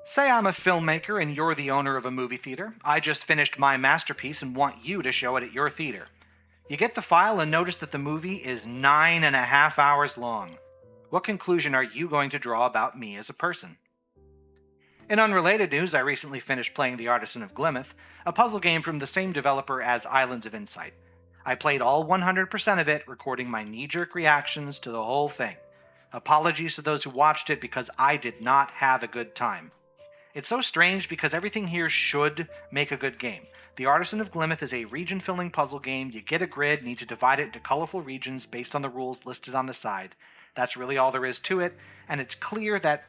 Say I'm a filmmaker and you're the owner of a movie theater. I just finished my masterpiece and want you to show it at your theater. You get the file and notice that the movie is 9.5 hours long. What conclusion are you going to draw about me as a person? In unrelated news, I recently finished playing The Artisan of Glimmith, a puzzle game from the same developer as Islands of Insight. I played all 100% of it, recording my knee-jerk reactions to the whole thing. Apologies to those who watched it because I did not have a good time. It's so strange because everything here should make a good game. The Artisan of Glimmith is a region-filling puzzle game. You get a grid, need to divide it into colorful regions based on the rules listed on the side. That's really all there is to it, and it's clear that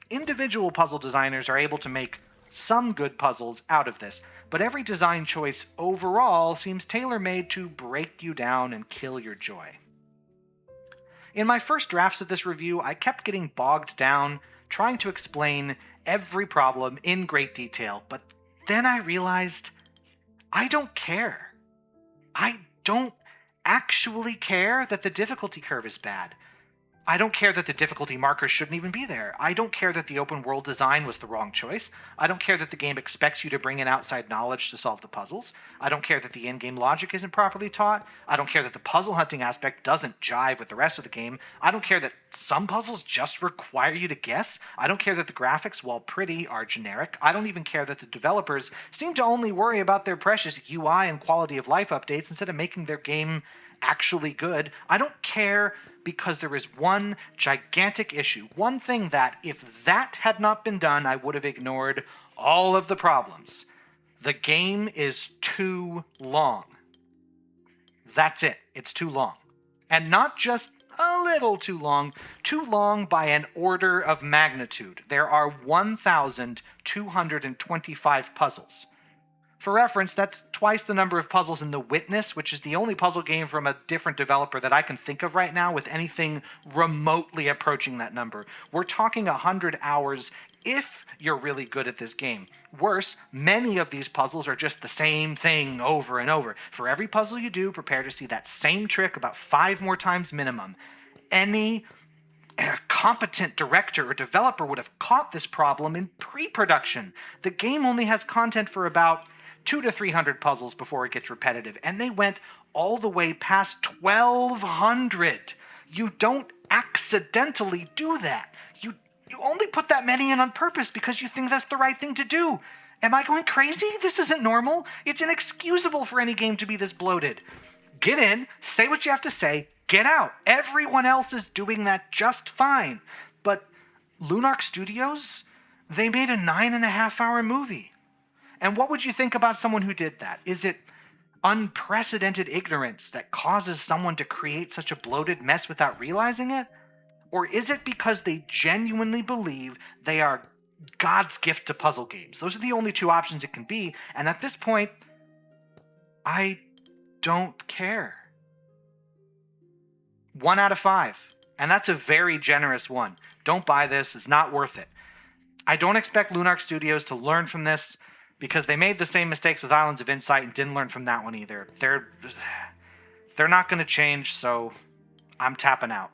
individual puzzle designers are able to make some good puzzles out of this, but every design choice overall seems tailor-made to break you down and kill your joy. In my first drafts of this review, I kept getting bogged down trying to explain every problem in great detail, but then I realized I don't care. I don't actually care that the difficulty curve is bad. I don't care that the difficulty markers shouldn't even be there. I don't care that the open world design was the wrong choice. I don't care that the game expects you to bring in outside knowledge to solve the puzzles. I don't care that the in-game logic isn't properly taught. I don't care that the puzzle hunting aspect doesn't jive with the rest of the game. I don't care that some puzzles just require you to guess. I don't care that the graphics, while pretty, are generic. I don't even care that the developers seem to only worry about their precious UI and quality of life updates instead of making their game actually good. I don't care because there is one gigantic issue, one thing that, if that had not been done, I would have ignored all of the problems. The game is too long. That's it. It's too long. And not just a little too long by an order of magnitude. There are 1,225 puzzles. For reference, that's twice the number of puzzles in The Witness, which is the only puzzle game from a different developer that I can think of right now with anything remotely approaching that number. We're talking 100 hours if you're really good at this game. Worse, many of these puzzles are just the same thing over and over. For every puzzle you do, prepare to see that same trick about 5 more times minimum. Any competent director or developer would have caught this problem in pre-production. The game only has content for about 200 to 300 puzzles before it gets repetitive, and they went all the way past 1,200. You don't accidentally do that. You only put that many in on purpose because you think that's the right thing to do. Am I going crazy? This isn't normal. It's inexcusable for any game to be this bloated. Get in, say what you have to say, get out. Everyone else is doing that just fine. But Lunark Studios, they made a 9.5-hour movie. And what would you think about someone who did that? Is it unprecedented ignorance that causes someone to create such a bloated mess without realizing it? Or is it because they genuinely believe they are God's gift to puzzle games? Those are the only two options it can be, and at this point, I don't care. 1 out of 5, and that's a very generous one. Don't buy this, it's not worth it. I don't expect Lunark Studios to learn from this, because they made the same mistakes with Islands of Insight and didn't learn from that one either. They're not going to change, so I'm tapping out.